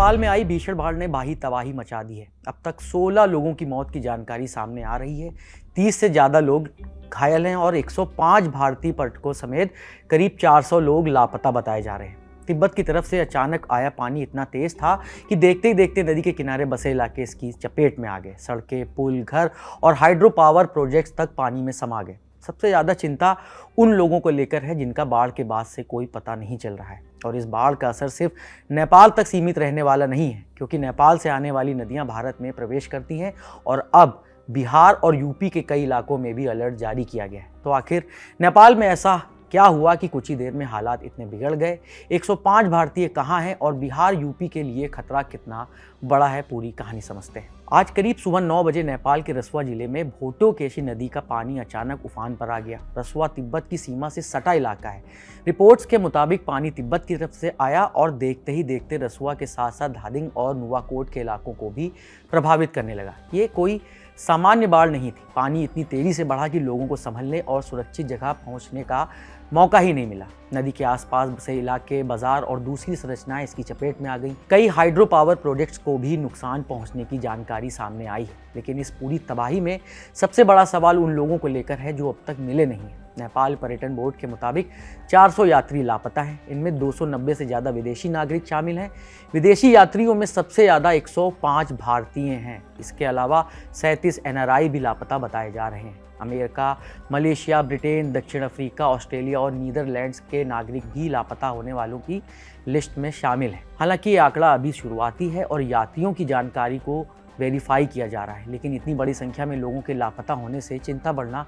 नेपाल में आई भीषण बाढ़ ने भारी तबाही मचा दी है। अब तक 16 लोगों की मौत की जानकारी सामने आ रही है। 30 से ज़्यादा लोग घायल हैं और 105 भारतीय पर्यटकों समेत करीब 400 लोग लापता बताए जा रहे हैं। तिब्बत की तरफ से अचानक आया पानी इतना तेज था कि देखते ही देखते नदी के किनारे बसे इलाके इसकी चपेट में आ गए। सड़कें, पुल, घर और हाइड्रो पावर प्रोजेक्ट्स तक पानी में समा गए। सबसे ज़्यादा चिंता उन लोगों को लेकर है जिनका बाढ़ के बाद से कोई पता नहीं चल रहा है। और इस बाढ़ का असर सिर्फ नेपाल तक सीमित रहने वाला नहीं है, क्योंकि नेपाल से आने वाली नदियां भारत में प्रवेश करती हैं और अब बिहार और यूपी के कई इलाकों में भी अलर्ट जारी किया गया है। तो आखिर नेपाल में ऐसा क्या हुआ कि कुछ ही देर में हालात इतने बिगड़ गए? 105 भारतीय कहाँ हैं और बिहार यूपी के लिए खतरा कितना बड़ा है? पूरी कहानी समझते हैं। आज करीब सुबह 9 बजे नेपाल के रसुआ जिले में भोटोकेशी नदी का पानी अचानक उफान पर आ गया। रसुआ तिब्बत की सीमा से सटा इलाका है। रिपोर्ट्स के मुताबिक पानी तिब्बत की तरफ से आया और देखते ही देखते रसुआ के साथ साथ धादिंग और नुवाकोट के इलाकों को भी प्रभावित करने लगा। ये कोई सामान्य बाढ़ नहीं थी। पानी इतनी तेजी से बढ़ा कि लोगों को संभलने और सुरक्षित जगह पहुंचने का मौका ही नहीं मिला। नदी के आसपास बसे इलाके, बाजार और दूसरी संरचनाएं इसकी चपेट में आ गईं। कई हाइड्रो पावर प्रोजेक्ट्स को भी नुकसान पहुंचने की जानकारी सामने आई है। लेकिन इस पूरी तबाही में सबसे बड़ा सवाल उन लोगों को लेकर है जो अब तक मिले नहीं हैं। नेपाल पर्यटन बोर्ड के मुताबिक 400 यात्री लापता हैं। इनमें 290 से ज़्यादा विदेशी नागरिक शामिल हैं। विदेशी यात्रियों में सबसे ज़्यादा 105 भारतीय हैं। इसके अलावा 37 NRI भी लापता बताए जा रहे हैं। अमेरिका, मलेशिया, ब्रिटेन, दक्षिण अफ्रीका, ऑस्ट्रेलिया और नीदरलैंड्स के नागरिक भी लापता होने वालों की लिस्ट में शामिल हैं। हालांकि ये आंकड़ा अभी शुरुआती है और यात्रियों की जानकारी को वेरीफाई किया जा रहा है, लेकिन इतनी बड़ी संख्या में लोगों के लापता होने से चिंता बढ़ना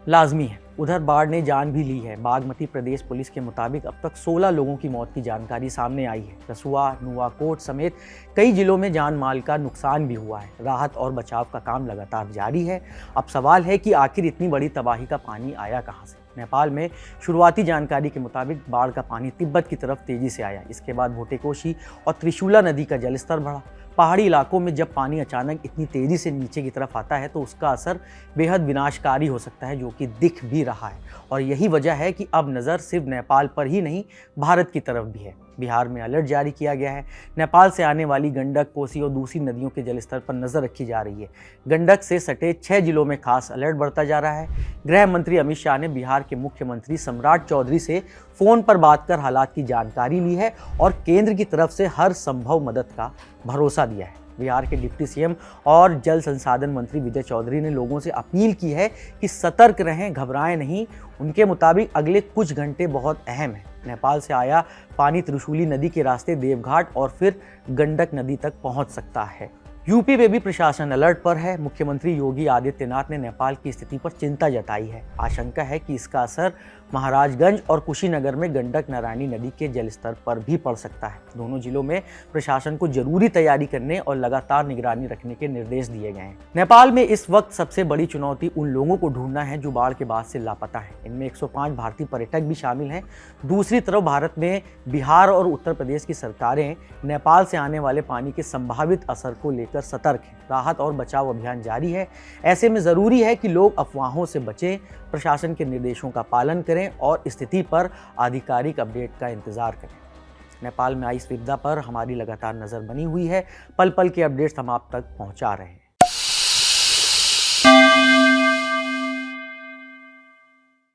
लाजमी है। उधर बाढ़ ने जान भी ली है। बागमती प्रदेश पुलिस के मुताबिक अब तक 16 लोगों की मौत की जानकारी सामने आई है। रसुआ, नुवाकोट समेत कई जिलों में जान माल का नुकसान भी हुआ है। राहत और बचाव का काम लगातार जारी है। अब सवाल है कि आखिर इतनी बड़ी तबाही का पानी आया कहाँ से? नेपाल में शुरुआती जानकारी के मुताबिक बाढ़ का पानी तिब्बत की तरफ तेजी से आया। इसके बाद भोटेकोशी और त्रिशूला नदी का जलस्तर बढ़ा। पहाड़ी इलाकों में जब पानी अचानक इतनी तेजी से नीचे की तरफ आता है तो उसका असर बेहद विनाशकारी हो सकता है, जो कि दिख भी रहा है। और यही वजह है कि अब नज़र सिर्फ नेपाल पर ही नहीं, भारत की तरफ भी है। बिहार में अलर्ट जारी किया गया है। नेपाल से आने वाली गंडक, कोसी और दूसरी नदियों के जलस्तर पर नजर रखी जा रही है। गंडक से सटे 6 जिलों में खास अलर्ट बढ़ता जा रहा है। गृह मंत्री अमित शाह ने बिहार के मुख्यमंत्री सम्राट चौधरी से फोन पर बात कर हालात की जानकारी ली है और केंद्र की तरफ से हर संभव मदद का भरोसा दिया है। बिहार के डिप्टी CM और जल संसाधन मंत्री विजय चौधरी ने लोगों से अपील की है कि सतर्क रहें, घबराएं नहीं। उनके मुताबिक अगले कुछ घंटे बहुत अहम है। नेपाल से आया पानी त्रिशूली नदी के रास्ते देवघाट और फिर गंडक नदी तक पहुंच सकता है। यूपी में भी प्रशासन अलर्ट पर है। मुख्यमंत्री योगी आदित्यनाथ ने नेपाल की स्थिति पर चिंता जताई है। आशंका है कि इसका असर महाराजगंज और कुशीनगर में गंडक नारायणी नदी के जलस्तर पर भी पड़ सकता है। दोनों जिलों में प्रशासन को जरूरी तैयारी करने और लगातार निगरानी रखने के निर्देश दिए गए हैं। नेपाल में इस वक्त सबसे बड़ी चुनौती उन लोगों को ढूंढना है जो बाढ़ के बाद से लापता है। इनमें 105 भारतीय पर्यटक भी शामिल हैं। दूसरी तरफ भारत में बिहार और उत्तर प्रदेश की सरकारें नेपाल से आने वाले पानी के संभावित असर को लेकर सतर्क हैं। राहत और बचाव अभियान जारी है। ऐसे में जरूरी है कि लोग अफवाहों से बचें, प्रशासन के निर्देशों का पालन करें और स्थिति पर आधिकारिक अपडेट का इंतजार करें। नेपाल में आई इस विपदा पर हमारी लगातार नजर बनी हुई है। पल पल के अपडेट्स हम आप तक पहुंचा रहे हैं।